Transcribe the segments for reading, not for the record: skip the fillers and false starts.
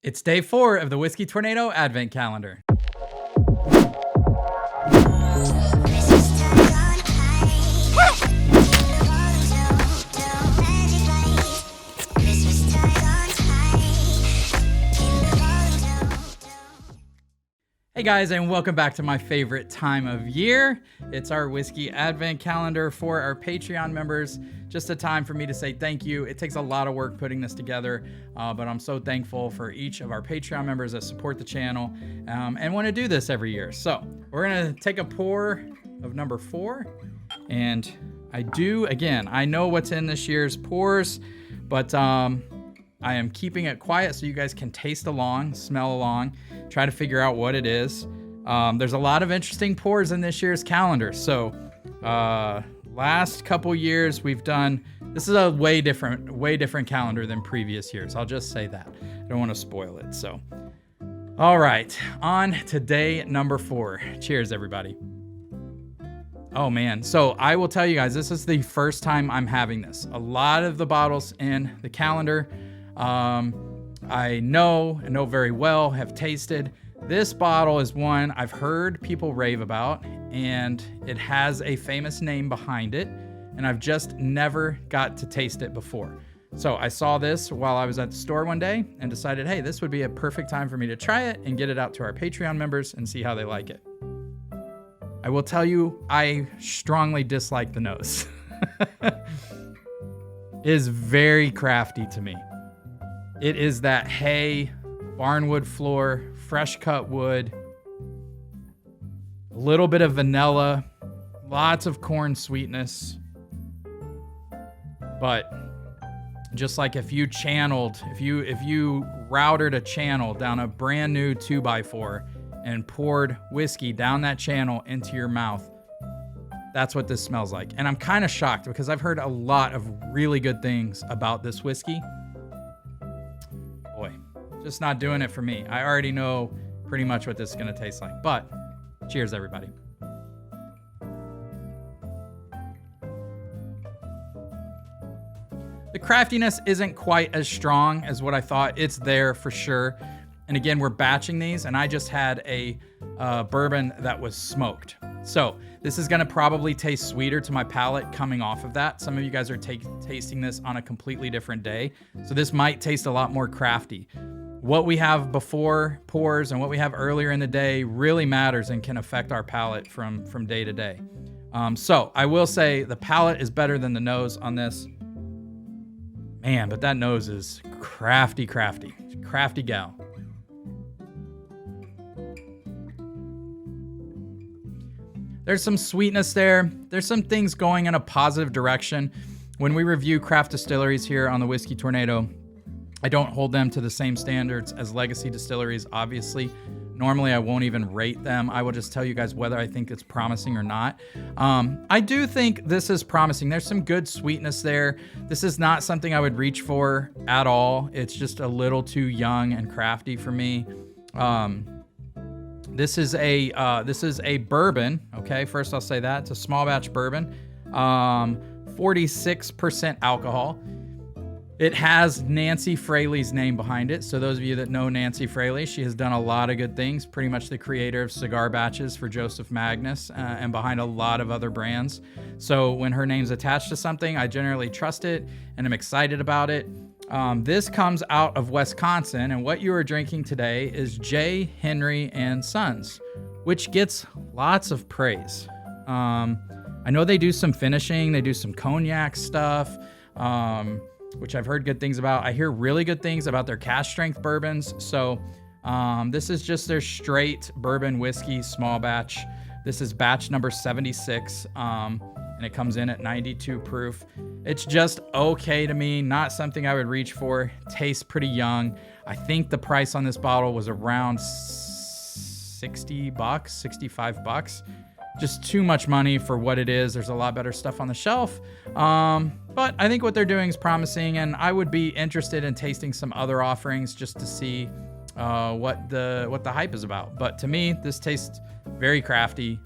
It's day 4 of the Whiskey Tornado Advent Calendar. Hey guys, and welcome back to my favorite time of year. It's our Whiskey Advent Calendar for our Patreon members. Just a time for me to say thank you. It takes a lot of work putting this together, but I'm so thankful for each of our Patreon members that support the channel and want to do this every year. So we're going to take a pour of number 4. And I know what's in this year's pours, but I am keeping it quiet so you guys can taste along, smell along, try to figure out what it is. There's a lot of interesting pours in this year's calendar. So last couple years we've done, this is a way different calendar than previous years. I'll just say that. I don't want to spoil it. So, all right, on to day number 4. Cheers, everybody. Oh man, so I will tell you guys, this is the first time I'm having this. A lot of the bottles in the calendar, I know very well, have tasted. This bottle is one I've heard people rave about, and it has a famous name behind it, and I've just never got to taste it before. So I saw this while I was at the store one day and decided, hey, this would be a perfect time for me to try it and get it out to our Patreon members and see how they like it. I will tell you, I strongly dislike the nose. It is very crafty to me. It is that hay, barnwood floor, fresh cut wood, a little bit of vanilla, lots of corn sweetness. But just like if you routed a channel down a brand new 2x4 and poured whiskey down that channel into your mouth, that's what this smells like. And I'm kind of shocked because I've heard a lot of really good things about this whiskey. Boy, just not doing it for me. I already know pretty much what this is going to taste like. But cheers, everybody. The craftiness isn't quite as strong as what I thought. It's there for sure. And again, we're batching these, and I just had a bourbon that was smoked. So this is gonna probably taste sweeter to my palate coming off of that. Some of you guys are tasting this on a completely different day. So this might taste a lot more crafty. What we have before pours and what we have earlier in the day really matters and can affect our palate from day to day. So I will say the palate is better than the nose on this. Man, but that nose is crafty gal. There's some sweetness there. There's some things going in a positive direction. When we review craft distilleries here on the Whiskey Tornado, I don't hold them to the same standards as legacy distilleries, obviously. Normally, I won't even rate them. I will just tell you guys whether I think it's promising or not. I do think this is promising. There's some good sweetness there. This is not something I would reach for at all. It's just a little too young and crafty for me. This is a bourbon. Okay, first I'll say that it's a small batch bourbon, 46% alcohol. It has Nancy Fraley's name behind it. So those of you that know Nancy Fraley, she has done a lot of good things. Pretty much the creator of cigar batches for Joseph Magnus and behind a lot of other brands. So when her name's attached to something, I generally trust it and I'm excited about it. This comes out of Wisconsin, and what you are drinking today is J. Henry and Sons, which gets lots of praise. I know they do some finishing, they do some cognac stuff, which I've heard good things about. I hear really good things about their cask strength bourbons. So this is just their straight bourbon whiskey small batch. This is batch number 76. And it comes in at 92 proof. It's just okay to me, not something I would reach for. Tastes pretty young. I think the price on this bottle was around $60, $65. Just too much money for what it is. There's a lot better stuff on the shelf. But I think what they're doing is promising, and I would be interested in tasting some other offerings just to see what the hype is about. But to me, this tastes very crafty.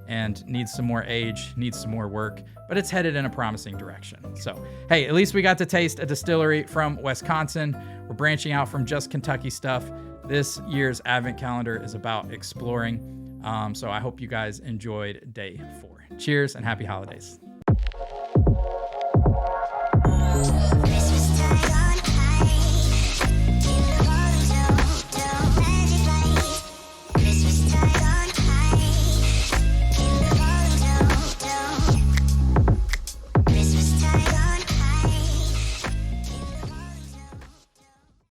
and needs some more age, needs some more work, but it's headed in a promising direction. So, hey, at least we got to taste a distillery from Wisconsin. We're branching out from just Kentucky stuff. This year's Advent calendar is about exploring. So I hope you guys enjoyed day 4. Cheers and happy holidays.